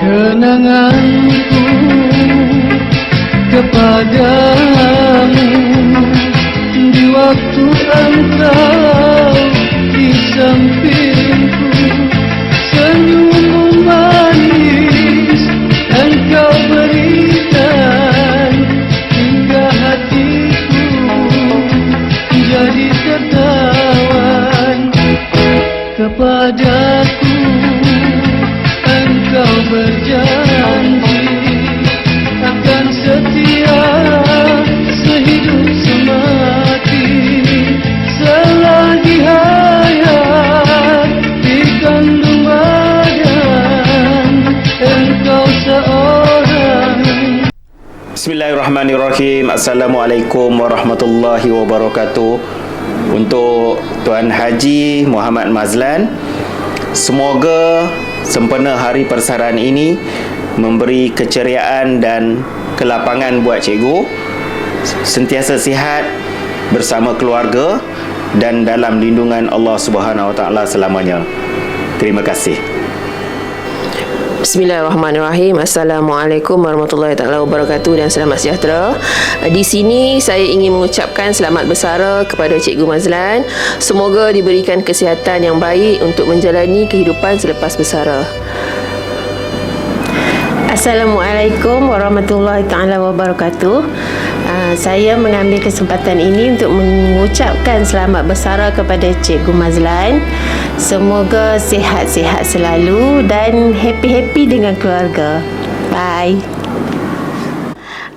Kenanganku kepadamu di waktu engkau di sampingku, senyummu manis engkau berikan hingga hatiku jadi tertawan. Kepadaku engkau berjanji akan setia sehidup semati, selagi hayat di kandung badan engkau seorang. Bismillahirrahmanirrahim. Assalamualaikum warahmatullahi wabarakatuh. Untuk Tuan Haji Muhammad Mazlan, semoga sempena hari persaraan ini memberi keceriaan dan kelapangan buat cikgu, sentiasa sihat bersama keluarga dan dalam lindungan Allah Subhanahu Wa Taala selamanya. Terima kasih. Bismillahirrahmanirrahim. Assalamualaikum warahmatullahi taala wabarakatuh dan selamat sejahtera. Di sini saya ingin mengucapkan selamat bersara kepada Cikgu Mazlan. Semoga diberikan kesihatan yang baik untuk menjalani kehidupan selepas bersara. Assalamualaikum warahmatullahi taala wabarakatuh. Saya mengambil kesempatan ini untuk mengucapkan selamat bersara kepada Cikgu Mazlan. Semoga sihat-sihat selalu dan happy-happy dengan keluarga. Bye.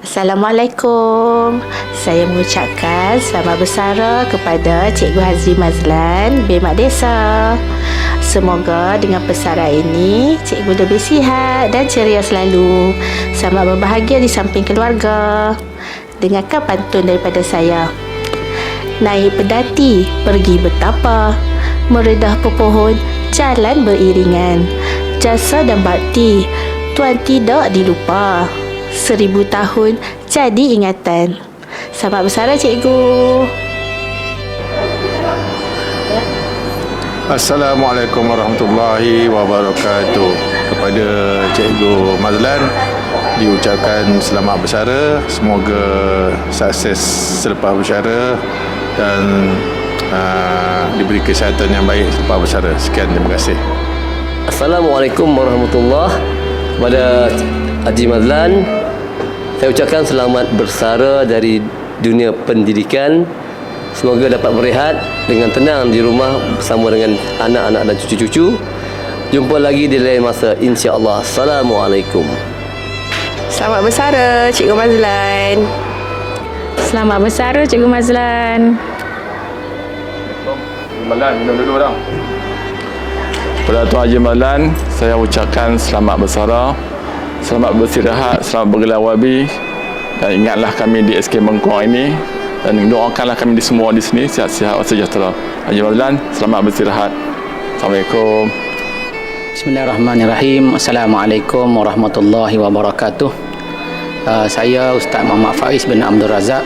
Assalamualaikum. Saya mengucapkan selamat bersara kepada Cikgu Hazri Mazlan bin Mak Desa. Semoga dengan persara ini cikgu lebih sihat dan ceria selalu. Selamat berbahagia di samping keluarga. Dengarkan pantun daripada saya. Naik pedati, pergi bertapa, meredah pepohon, jalan beriringan. Jasa dan bakti Tuan tidak dilupa, 1000 tahun jadi ingatan. Selamat bersara cikgu. Assalamualaikum warahmatullahi wabarakatuh. Kepada Cikgu Mazlan diucapkan selamat bersara. Semoga sukses selepas bersara dan diberi kesihatan yang baik selepas bersara. Sekian, terima kasih. Assalamualaikum warahmatullahi wabarakatuh. Kepada Haji Mazlan, saya ucapkan selamat bersara dari dunia pendidikan. Semoga dapat berehat dengan tenang di rumah bersama dengan anak-anak dan cucu-cucu. Jumpa lagi di lain masa, insya-Allah. Assalamualaikum. Selamat bersara Cikgu Mazlan. Selamat bersara Cikgu Mazlan. Mazlan, minum dulu orang. Kepada Tuan Haji Mazlan, saya ucapkan selamat bersara, selamat beristirahat, selamat bergelar wabi, dan ingatlah kami di SK Mengkuang ini dan doakanlah kami semua di sini sihat-sihat sejahtera. Haji Mazlan, selamat beristirahat. Assalamualaikum. Bismillahirrahmanirrahim. Assalamualaikum warahmatullahi wabarakatuh. Saya Ustaz Muhammad Faiz bin Abdul Razak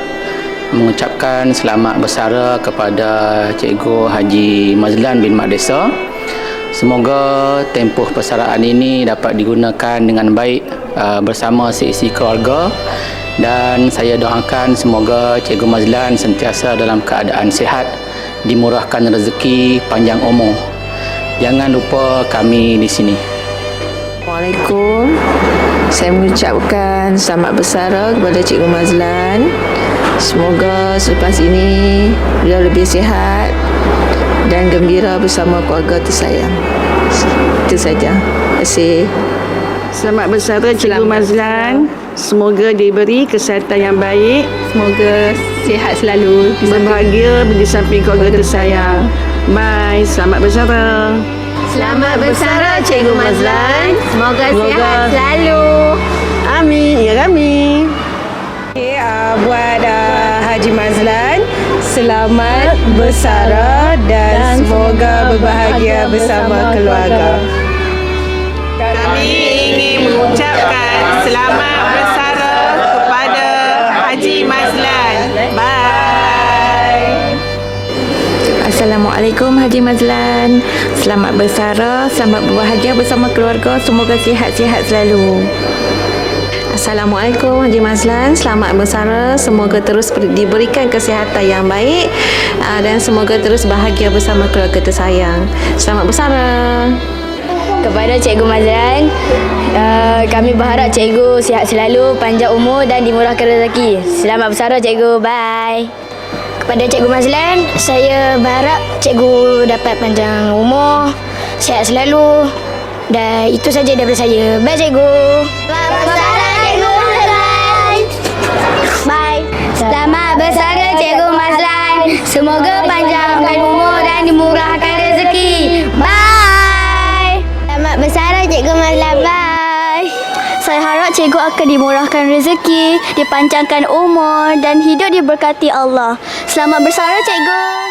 mengucapkan selamat bersara kepada Cikgu Haji Mazlan bin Mak Desa. Semoga tempoh persaraan ini dapat digunakan dengan baik bersama seisi keluarga, dan saya doakan semoga Cikgu Mazlan sentiasa dalam keadaan sihat, dimurahkan rezeki, panjang umur. Jangan lupa kami di sini. Assalamualaikum. Saya mengucapkan selamat bersara kepada Cikgu Mazlan. Semoga selepas ini beliau lebih sihat dan gembira bersama keluarga tersayang. Itu saja. Terima kasih. Selamat bersara Cikgu Mazlan. Semoga diberi kesihatan yang baik. Semoga sihat selalu, berbahagia di samping keluarga tersayang. Bye. Selamat bersara. Selamat bersara Cikgu Mazlan. Semoga sihat selalu. Amin. Ya kami. Buat Haji Mazlan, selamat bersara dan semoga berbahagia bersama keluarga. Kami ingin mengucapkan selamat bersara kepada Haji Mazlan. Bye. Assalamualaikum Haji Mazlan. Selamat bersara, selamat berbahagia bersama keluarga. Semoga sihat-sihat selalu. Assalamualaikum Haji Mazlan, selamat bersara, semoga terus diberikan kesihatan yang baik dan semoga terus bahagia bersama keluarga tersayang. Selamat bersara. Kepada Cikgu Mazlan, kami berharap Cikgu sihat selalu, panjang umur dan dimurahkan rezeki. Selamat bersara Cikgu, bye. Kepada Cikgu Mazlan, saya berharap Cikgu dapat panjang umur, sihat selalu. Dan itu saja daripada saya. Bye Cikgu. Selamat bersara Cikgu Mazlan. Bye. Selamat bersara Cikgu Mazlan. Semoga panjangkan umur dan dimurahkan rezeki. Bye. Selamat bersara Cikgu Mazlan. Bye. Saya harap Cikgu akan dimurahkan rezeki, dipanjangkan umur dan hidup diberkati Allah. Selamat bersara Cikgu.